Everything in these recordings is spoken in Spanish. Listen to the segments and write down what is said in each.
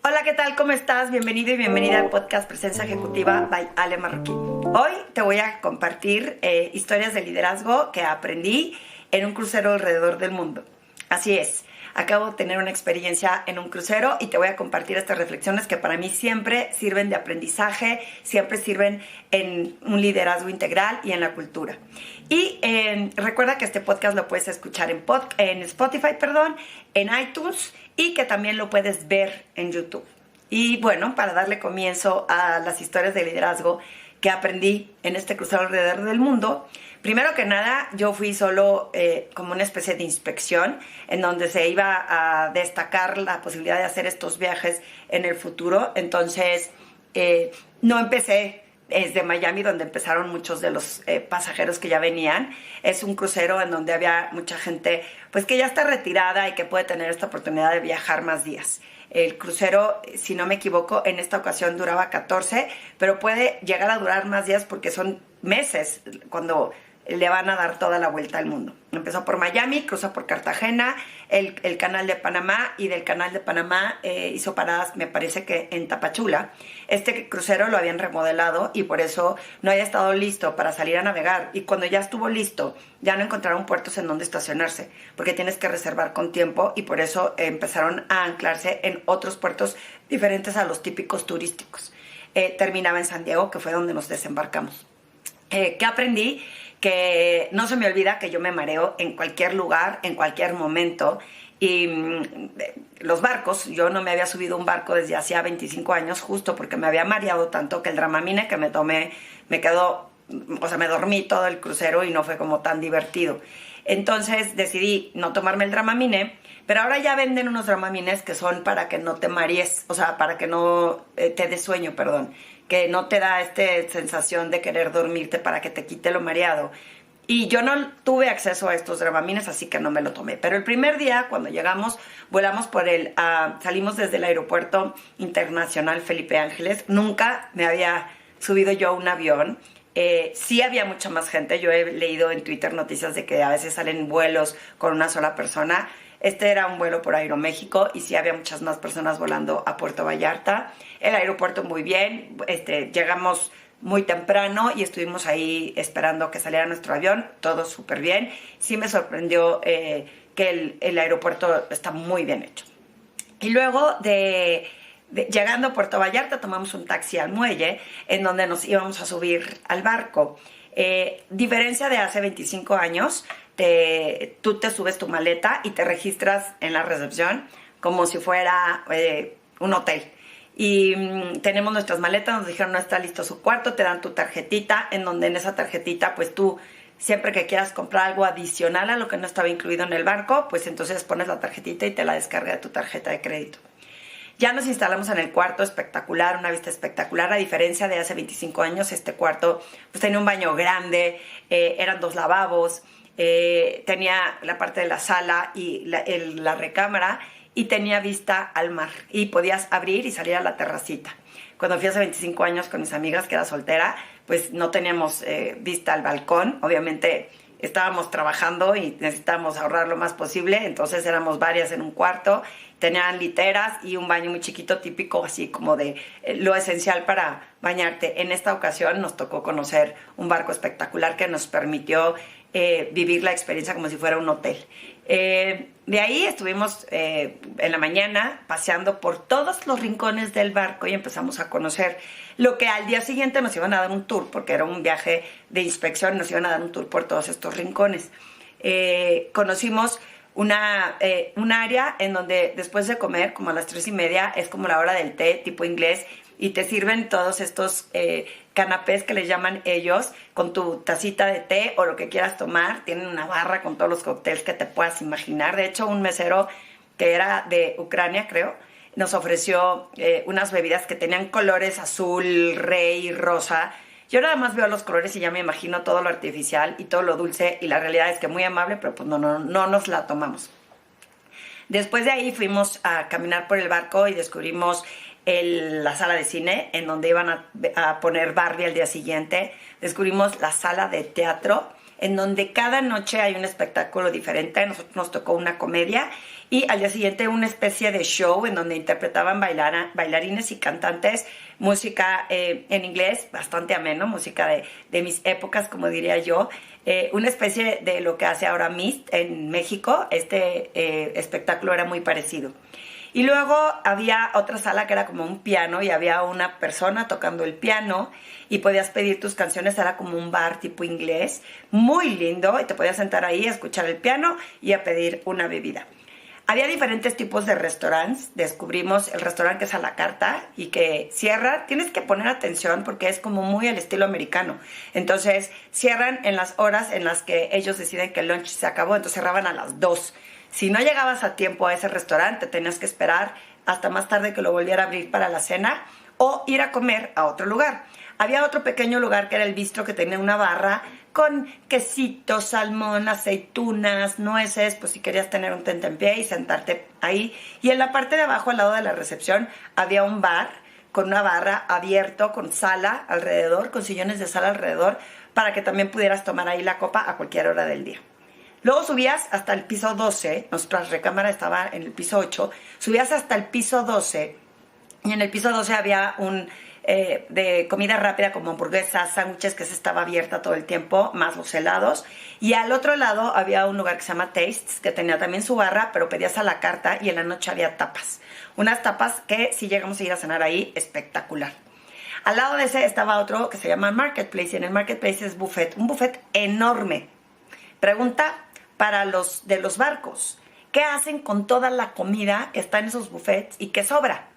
Hola, ¿qué tal? ¿Cómo estás? Bienvenido y bienvenida al podcast Presencia Ejecutiva by Ale Marroquí. Hoy te voy a compartir historias de liderazgo que aprendí en un crucero alrededor del mundo. Así es, acabo de tener una experiencia en un crucero y te voy a compartir estas reflexiones que para mí siempre sirven de aprendizaje, siempre sirven en un liderazgo integral y en la cultura. Y recuerda que este podcast lo puedes escuchar en Spotify, en iTunes, y que también lo puedes ver en YouTube. Y bueno, para darle comienzo a las historias de liderazgo que aprendí en este crucero alrededor del mundo, primero que nada, yo fui solo como una especie de inspección en donde se iba a destacar la posibilidad de hacer estos viajes en el futuro. Entonces, no empecé desde Miami, donde empezaron muchos de los pasajeros que ya venían. Es un crucero en donde había mucha gente pues que ya está retirada y que puede tener esta oportunidad de viajar más días. El crucero, si no me equivoco, en esta ocasión duraba 14, pero puede llegar a durar más días porque son meses cuando le van a dar toda la vuelta al mundo. Empezó por Miami, cruzó por Cartagena, el canal de Panamá, y del canal de Panamá hizo paradas, me parece que en Tapachula. Este crucero lo habían remodelado y por eso no había estado listo para salir a navegar. Y cuando ya estuvo listo, ya no encontraron puertos en donde estacionarse, porque tienes que reservar con tiempo, y por eso empezaron a anclarse en otros puertos diferentes a los típicos turísticos. Terminaba en San Diego, que fue donde nos desembarcamos. ¿Qué aprendí? Que no se me olvida que yo me mareo en cualquier lugar, en cualquier momento. Y los barcos, yo no me había subido a un barco desde hacía 25 años, justo porque me había mareado tanto que el Dramamine que me tomé me quedó, o sea, me dormí todo el crucero y no fue como tan divertido. Entonces decidí no tomarme el Dramamine, pero ahora ya venden unos Dramamines que son para que no te marees, o sea, para que no te des sueño, perdón, que no te da esta sensación de querer dormirte, para que te quite lo mareado. Y yo no tuve acceso a estos Dramamines, así que no me lo tomé. Pero el primer día, cuando llegamos, volamos salimos desde el aeropuerto internacional Felipe Ángeles. Nunca me había subido yo a un avión. Sí había mucha más gente. Yo he leído en Twitter noticias de que a veces salen vuelos con una sola persona. Este era un vuelo por Aeroméxico y sí había muchas más personas volando a Puerto Vallarta. El aeropuerto muy bien, llegamos muy temprano y estuvimos ahí esperando que saliera nuestro avión, todo súper bien. Sí me sorprendió que el aeropuerto está muy bien hecho. Y luego llegando a Puerto Vallarta tomamos un taxi al muelle en donde nos íbamos a subir al barco. Diferencia de hace 25 años, tú te subes tu maleta y te registras en la recepción como si fuera un hotel. Y tenemos nuestras maletas, nos dijeron no está listo su cuarto, te dan tu tarjetita, en donde en esa tarjetita pues tú siempre que quieras comprar algo adicional a lo que no estaba incluido en el barco, pues entonces pones la tarjetita y te la descarga de tu tarjeta de crédito. Ya nos instalamos en el cuarto, espectacular, una vista espectacular. A diferencia de hace 25 años, este cuarto pues tenía un baño grande, eran 2 lavabos, tenía la parte de la sala y la recámara, y tenía vista al mar y podías abrir y salir a la terracita. Cuando fui hace 25 años con mis amigas, que era soltera, pues no teníamos vista al balcón. Obviamente estábamos trabajando y necesitábamos ahorrar lo más posible, entonces éramos varias en un cuarto. Tenían literas y un baño muy chiquito, típico así como de lo esencial para bañarte. En esta ocasión nos tocó conocer un barco espectacular que nos permitió vivir la experiencia como si fuera un hotel. De ahí estuvimos en la mañana paseando por todos los rincones del barco y empezamos a conocer lo que al día siguiente nos iban a dar un tour, porque era un viaje de inspección, nos iban a dar un tour por todos estos rincones. Conocimos un área en donde después de comer, como a las 3:30, es como la hora del té tipo inglés, y te sirven todos estos canapés que les llaman ellos, con tu tacita de té o lo que quieras tomar. Tienen una barra con todos los cócteles que te puedas imaginar. De hecho, un mesero que era de Ucrania, creo, nos ofreció unas bebidas que tenían colores azul, rey, rosa. Yo nada más veo los colores y ya me imagino todo lo artificial y todo lo dulce, y la realidad es que muy amable, pero pues no nos la tomamos. Después de ahí fuimos a caminar por el barco y descubrimos la sala de cine, en donde iban a poner Barbie al día siguiente. Descubrimos la sala de teatro, en donde cada noche hay un espectáculo diferente. A nosotros nos tocó una comedia y al día siguiente una especie de show en donde interpretaban bailarines y cantantes, música en inglés, bastante ameno, música de mis épocas, como diría yo, una especie de lo que hace ahora Mist en México. Espectáculo era muy parecido. Y luego había otra sala que era como un piano y había una persona tocando el piano y podías pedir tus canciones, era como un bar tipo inglés, muy lindo, y te podías sentar ahí a escuchar el piano y a pedir una bebida. Había diferentes tipos de restaurantes. Descubrimos el restaurante que es a la carta y que cierra. Tienes que poner atención porque es como muy al estilo americano. Entonces cierran en las horas en las que ellos deciden que el lunch se acabó, entonces cerraban a las 2. Si no llegabas a tiempo a ese restaurante, tenías que esperar hasta más tarde que lo volviera a abrir para la cena o ir a comer a otro lugar. Había otro pequeño lugar que era el bistro, que tenía una barra con quesito, salmón, aceitunas, nueces, pues si querías tener un tentempié y sentarte ahí. Y en la parte de abajo, al lado de la recepción, había un bar con una barra abierto, con sala alrededor, con sillones de sala alrededor, para que también pudieras tomar ahí la copa a cualquier hora del día. Luego subías hasta el piso 12, nuestra recámara estaba en el piso 8, subías hasta el piso 12 y en el piso 12 había un de comida rápida como hamburguesas, sándwiches, que se estaba abierta todo el tiempo, más los helados. Y al otro lado había un lugar que se llama Tastes, que tenía también su barra, pero pedías a la carta y en la noche había tapas. Unas tapas que si llegamos a ir a cenar ahí, espectacular. Al lado de ese estaba otro que se llama Marketplace y en el Marketplace es buffet, un buffet enorme. Pregunta para los de los barcos: ¿qué hacen con toda la comida que está en esos buffets y que sobra?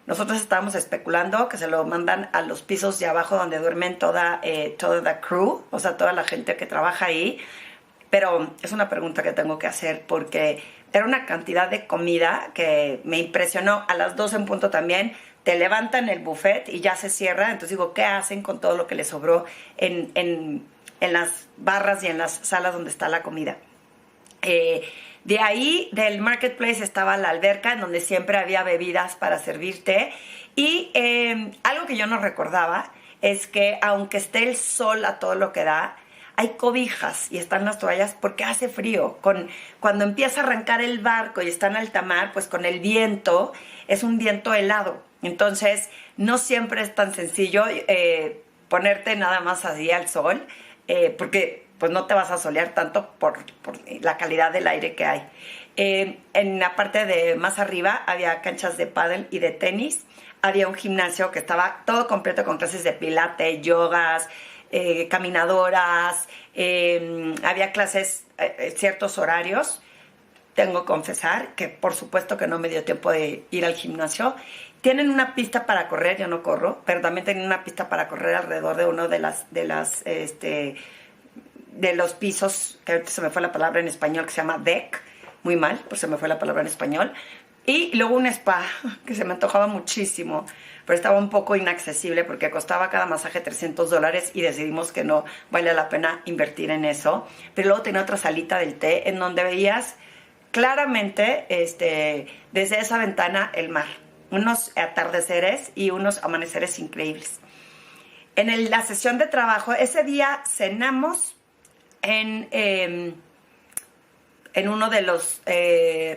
Nosotros estábamos especulando que se lo mandan a los pisos de abajo donde duermen toda la crew, o sea, toda la gente que trabaja ahí. Pero es una pregunta que tengo que hacer porque era una cantidad de comida que me impresionó. A las 12 en punto también te levantan el buffet y ya se cierra. Entonces digo, ¿qué hacen con todo lo que les sobró en las barras y en las salas donde está la comida? De ahí, del Marketplace, estaba la alberca, en donde siempre había bebidas para servirte. Y algo que yo no recordaba es que, aunque esté el sol a todo lo que da, hay cobijas y están las toallas porque hace frío. Cuando empieza a arrancar el barco y está en alta mar, pues con el viento, es un viento helado. Entonces, no siempre es tan sencillo ponerte nada más así al sol, porque pues no te vas a solear tanto por la calidad del aire que hay. En la parte de más arriba había canchas de pádel y de tenis. Había un gimnasio que estaba todo completo con clases de pilates, yogas, caminadoras. Había clases ciertos horarios. Tengo que confesar que por supuesto que no me dio tiempo de ir al gimnasio. Tienen una pista para correr, yo no corro, pero también tienen una pista para correr alrededor de uno de los pisos, que ahorita se me fue la palabra en español, que se llama deck, muy mal, pues se me fue la palabra en español. Y luego un spa, que se me antojaba muchísimo, pero estaba un poco inaccesible porque costaba cada masaje $300 y decidimos que no vale la pena invertir en eso. Pero luego tenía otra salita del té en donde veías claramente desde esa ventana el mar, unos atardeceres y unos amaneceres increíbles. En la sesión de trabajo, ese día cenamos en uno de los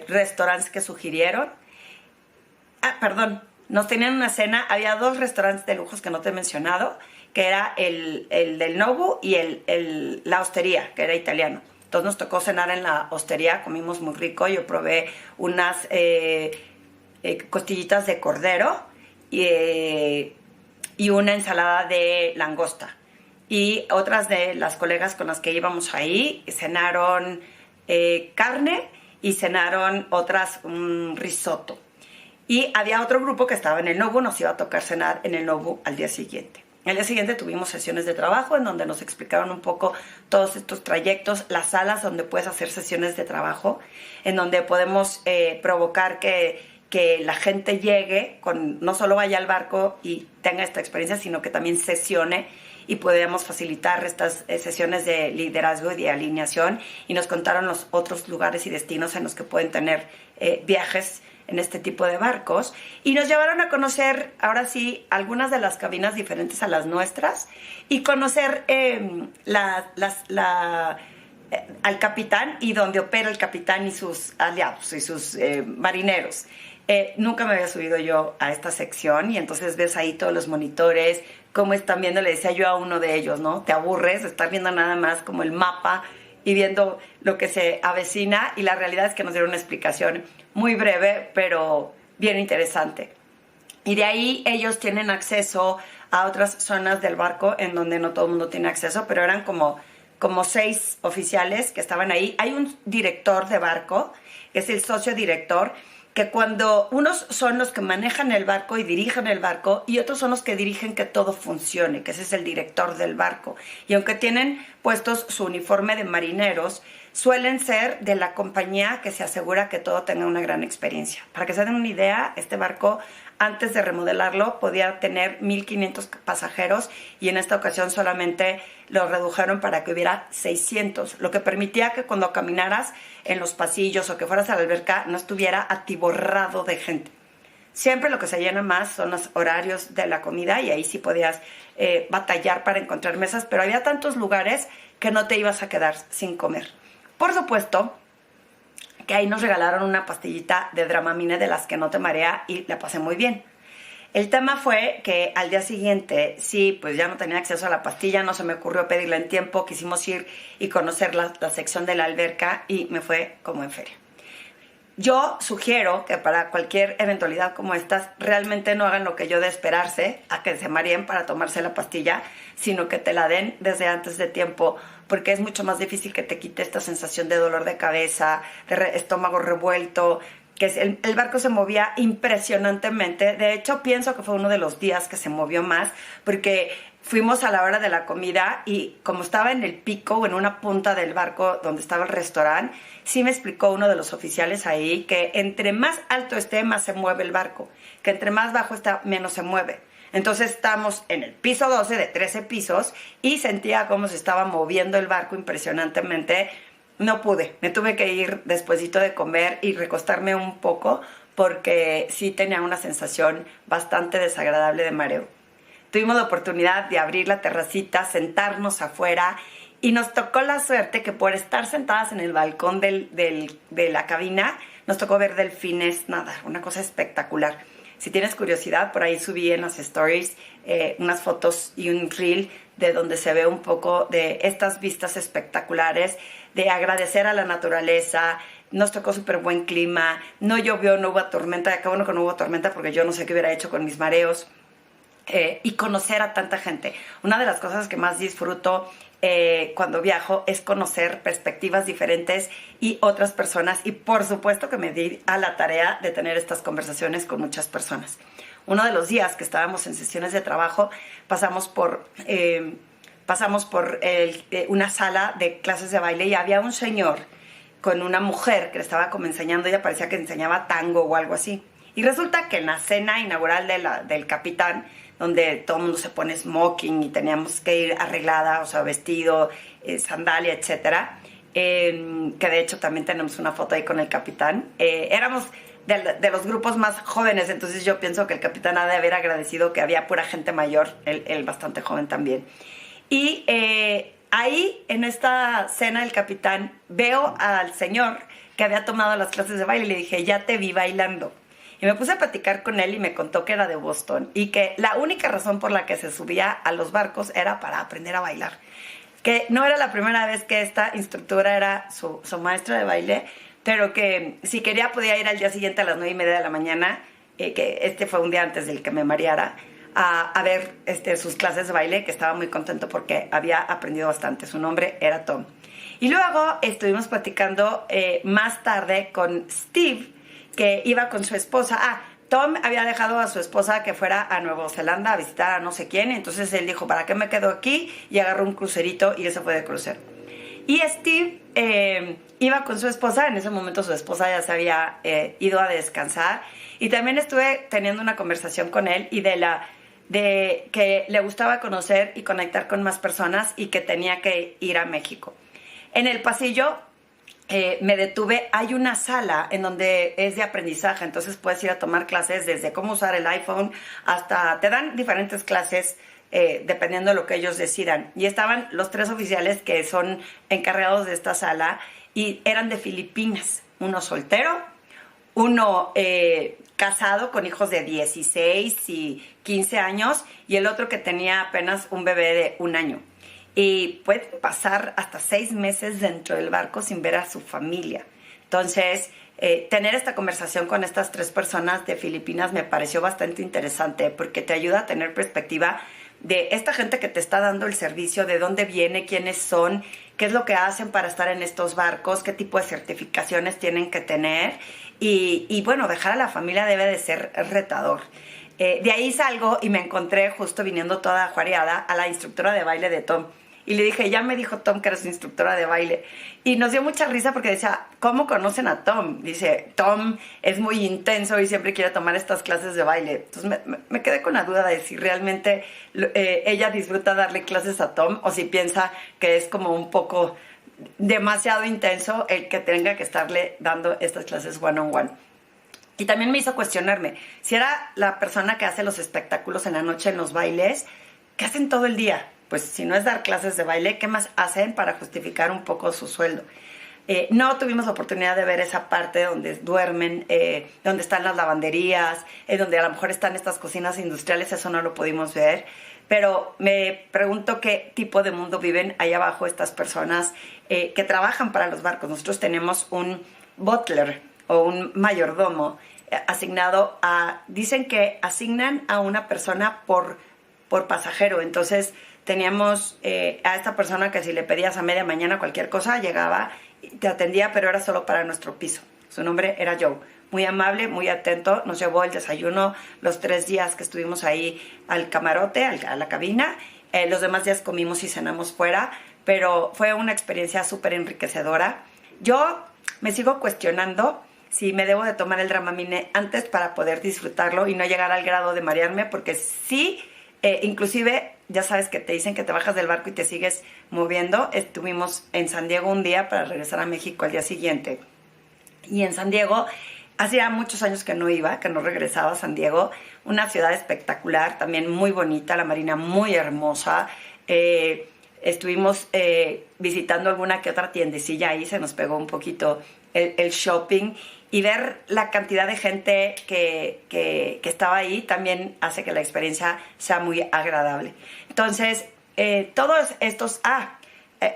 restaurantes que sugirieron. Nos tenían una cena. Había 2 restaurantes de lujos que no te he mencionado, que era el del Nobu y la Hostería, que era italiano. Entonces nos tocó cenar en la Hostería, comimos muy rico. Yo probé unas costillitas de cordero y una ensalada de langosta. Y otras de las colegas con las que íbamos ahí cenaron carne y cenaron otras un risotto. Y había otro grupo que estaba en el Nobu, nos iba a tocar cenar en el Nobu al día siguiente. Al día siguiente tuvimos sesiones de trabajo en donde nos explicaron un poco todos estos trayectos, las salas donde puedes hacer sesiones de trabajo, en donde podemos provocar que la gente llegue, no solo vaya al barco y tenga esta experiencia, sino que también sesione y podemos facilitar estas sesiones de liderazgo y de alineación. Y nos contaron los otros lugares y destinos en los que pueden tener viajes en este tipo de barcos. Y nos llevaron a conocer, ahora sí, algunas de las cabinas diferentes a las nuestras y conocer al capitán y donde opera el capitán y sus aliados y sus marineros. Nunca me había subido yo a esta sección y entonces ves ahí todos los monitores, cómo están viendo, le decía yo a uno de ellos, ¿no? Te aburres de estar viendo nada más como el mapa y viendo lo que se avecina, y la realidad es que nos dieron una explicación muy breve, pero bien interesante. Y de ahí ellos tienen acceso a otras zonas del barco en donde no todo el mundo tiene acceso, pero eran como 6 oficiales que estaban ahí. Hay un director de barco, que es el socio director, que cuando unos son los que manejan el barco y dirigen el barco, y otros son los que dirigen que todo funcione, que ese es el director del barco. Y aunque tienen puestos su uniforme de marineros, suelen ser de la compañía que se asegura que todo tenga una gran experiencia. Para que se den una idea, este barco, antes de remodelarlo, podía tener 1,500 pasajeros y en esta ocasión solamente lo redujeron para que hubiera 600, lo que permitía que cuando caminaras en los pasillos o que fueras a la alberca no estuviera atiborrado de gente. Siempre lo que se llena más son los horarios de la comida y ahí sí podías batallar para encontrar mesas, pero había tantos lugares que no te ibas a quedar sin comer. Por supuesto que ahí nos regalaron una pastillita de Dramamine de las que no te marea y la pasé muy bien. El tema fue que al día siguiente, sí, pues ya no tenía acceso a la pastilla, no se me ocurrió pedirla en tiempo, quisimos ir y conocer la sección de la alberca y me fue como en feria. Yo sugiero que para cualquier eventualidad como estas, realmente no hagan lo que yo de esperarse a que se mareen para tomarse la pastilla, sino que te la den desde antes de tiempo, porque es mucho más difícil que te quite esta sensación de dolor de cabeza, de estómago revuelto, que el barco se movía impresionantemente. De hecho, pienso que fue uno de los días que se movió más, porque fuimos a la hora de la comida y como estaba en el pico o en una punta del barco donde estaba el restaurante, sí me explicó uno de los oficiales ahí que entre más alto esté, más se mueve el barco, que entre más bajo está, menos se mueve. Entonces estamos en el piso 12 de 13 pisos y sentía cómo se estaba moviendo el barco impresionantemente. No pude, me tuve que ir despuesito de comer y recostarme un poco porque sí tenía una sensación bastante desagradable de mareo. Tuvimos la oportunidad de abrir la terracita, sentarnos afuera y nos tocó la suerte que por estar sentadas en el balcón de la cabina nos tocó ver delfines nadar, una cosa espectacular. Si tienes curiosidad, por ahí subí en las stories unas fotos y un reel de donde se ve un poco de estas vistas espectaculares, de agradecer a la naturaleza. Nos tocó súper buen clima, no llovió, no hubo tormenta, acá bueno que no hubo tormenta porque yo no sé qué hubiera hecho con mis mareos. Y conocer a tanta gente. Una de las cosas que más disfruto cuando viajo es conocer perspectivas diferentes y otras personas, y por supuesto que me di a la tarea de tener estas conversaciones con muchas personas. Uno de los días que estábamos en sesiones de trabajo pasamos por una sala de clases de baile y había un señor con una mujer que le estaba como enseñando, ella parecía que enseñaba tango o algo así. Y resulta que en la cena inaugural del capitán, donde todo el mundo se pone smoking y teníamos que ir arreglada, o sea, vestido, sandalia, etcétera, que de hecho también tenemos una foto ahí con el capitán. Éramos de los grupos más jóvenes, entonces yo pienso que el capitán ha de haber agradecido que había pura gente mayor, él bastante joven también. Y ahí, en esta cena del capitán, veo al señor que había tomado las clases de baile y le dije, ya te vi bailando. Y me puse a platicar con él y me contó que era de Boston y que la única razón por la que se subía a los barcos era para aprender a bailar. Que no era la primera vez que esta instructora era su maestra de baile, pero que si quería podía ir al día siguiente a las 9:30 de la mañana, que este fue un día antes del que me mareara, a ver sus clases de baile, que estaba muy contento porque había aprendido bastante. Su nombre era Tom. Y luego estuvimos platicando más tarde con Steve, que iba con su esposa. Tom había dejado a su esposa que fuera a Nueva Zelanda a visitar a no sé quién, entonces él dijo, ¿para qué me quedo aquí? Y agarró un crucerito y eso fue de crucero. Y Steve iba con su esposa, en ese momento su esposa ya se había ido a descansar, y también estuve teniendo una conversación con él y de que le gustaba conocer y conectar con más personas y que tenía que ir a México. En el pasillo me detuve, hay una sala en donde es de aprendizaje, entonces puedes ir a tomar clases desde cómo usar el iPhone hasta, te dan diferentes clases dependiendo de lo que ellos decidan. Y estaban los 3 oficiales que son encargados de esta sala y eran de Filipinas. Uno soltero, uno casado con hijos de 16 y 15 años y el otro que tenía apenas un bebé de 1 año. Y pueden pasar hasta 6 meses dentro del barco sin ver a su familia. Entonces, tener esta conversación con estas 3 personas de Filipinas me pareció bastante interesante porque te ayuda a tener perspectiva de esta gente que te está dando el servicio, de dónde viene, quiénes son, qué es lo que hacen para estar en estos barcos, qué tipo de certificaciones tienen que tener. Y bueno, dejar a la familia debe de ser retador. De ahí salgo y me encontré justo viniendo toda juareada a la instructora de baile de Tom. Y le dije, ya me dijo Tom que eres instructora de baile. Y nos dio mucha risa porque decía, ¿cómo conocen a Tom? Dice, Tom es muy intenso y siempre quiere tomar estas clases de baile. Entonces me quedé con la duda de si realmente ella disfruta darle clases a Tom o si piensa que es como un poco demasiado intenso el que tenga que estarle dando estas clases one-on-one. Y también me hizo cuestionarme, si era la persona que hace los espectáculos en la noche en los bailes, ¿qué hacen todo el día? Pues si no es dar clases de baile, ¿qué más hacen para justificar un poco su sueldo? No tuvimos la oportunidad de ver esa parte donde duermen, donde están las lavanderías, donde a lo mejor están estas cocinas industriales, eso no lo pudimos ver. Pero me pregunto qué tipo de mundo viven ahí abajo estas personas que trabajan para los barcos. Nosotros tenemos un butler o un mayordomo asignado a... Dicen que asignan a una persona por pasajero. Entonces teníamos a esta persona que si le pedías a media mañana cualquier cosa, llegaba y te atendía, pero era solo para nuestro piso. Su nombre era Joe. Muy amable, muy atento. Nos llevó el desayuno los 3 días que estuvimos ahí al camarote, a la cabina. Los demás días comimos y cenamos fuera, pero fue una experiencia súper enriquecedora. Yo me sigo cuestionando si me debo de tomar el Dramamine antes para poder disfrutarlo y no llegar al grado de marearme, porque sí, inclusive, ya sabes que te dicen que te bajas del barco y te sigues moviendo. Estuvimos en San Diego un día para regresar a México al día siguiente. Y en San Diego, hacía muchos años que no iba, que no regresaba a San Diego. Una ciudad espectacular, también muy bonita, la marina muy hermosa. Estuvimos visitando alguna que otra tiendecilla ahí, se nos pegó un poquito el shopping. Y ver la cantidad de gente que estaba ahí también hace que la experiencia sea muy agradable. Entonces, todos estos...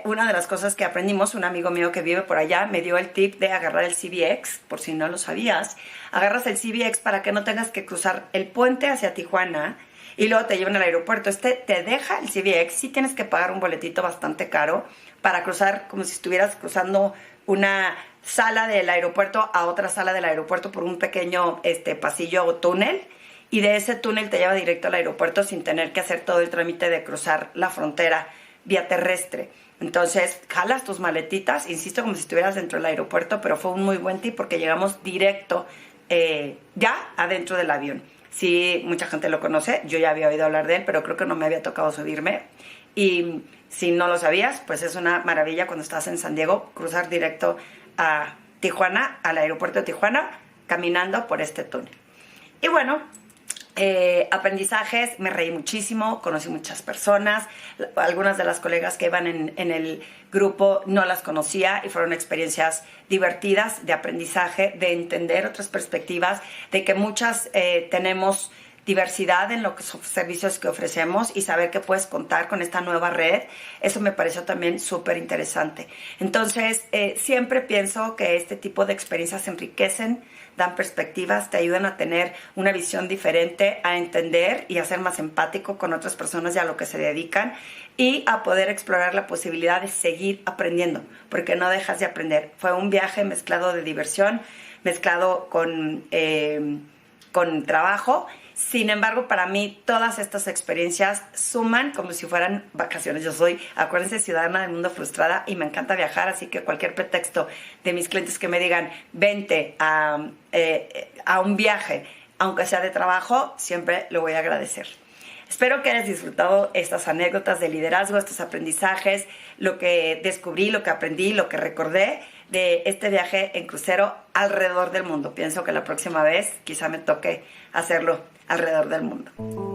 una de las cosas que aprendimos, un amigo mío que vive por allá me dio el tip de agarrar el CBX, por si no lo sabías. Agarras el CBX para que no tengas que cruzar el puente hacia Tijuana y luego te llevan al aeropuerto. Te deja el CBX, sí tienes que pagar un boletito bastante caro para cruzar como si estuvieras cruzando una sala del aeropuerto a otra sala del aeropuerto por un pequeño pasillo o túnel, y de ese túnel te lleva directo al aeropuerto sin tener que hacer todo el trámite de cruzar la frontera vía terrestre. Entonces, jalas tus maletitas, insisto, como si estuvieras dentro del aeropuerto, pero fue un muy buen tip porque llegamos directo ya adentro del avión. Sí, mucha gente lo conoce, yo ya había oído hablar de él, pero creo que no me había tocado subirme. Y si no lo sabías, pues es una maravilla cuando estás en San Diego, cruzar directo a Tijuana, al aeropuerto de Tijuana, caminando por este túnel. Y bueno, aprendizajes, me reí muchísimo, conocí muchas personas, algunas de las colegas que iban en el grupo no las conocía y fueron experiencias divertidas de aprendizaje, de entender otras perspectivas, de que muchas tenemos diversidad en los servicios que ofrecemos y saber que puedes contar con esta nueva red. Eso me pareció también súper interesante. Entonces, siempre pienso que este tipo de experiencias enriquecen, dan perspectivas, te ayudan a tener una visión diferente, a entender y a ser más empático con otras personas y a lo que se dedican, y a poder explorar la posibilidad de seguir aprendiendo, porque no dejas de aprender. Fue un viaje mezclado de diversión, mezclado con trabajo. Sin embargo, para mí todas estas experiencias suman como si fueran vacaciones. Yo soy, acuérdense, ciudadana del mundo frustrada y me encanta viajar, así que cualquier pretexto de mis clientes que me digan vente a un viaje, aunque sea de trabajo, siempre lo voy a agradecer. Espero que hayas disfrutado estas anécdotas de liderazgo, estos aprendizajes, lo que descubrí, lo que aprendí, lo que recordé de este viaje en crucero alrededor del mundo. Pienso que la próxima vez quizá me toque hacerlo alrededor del mundo.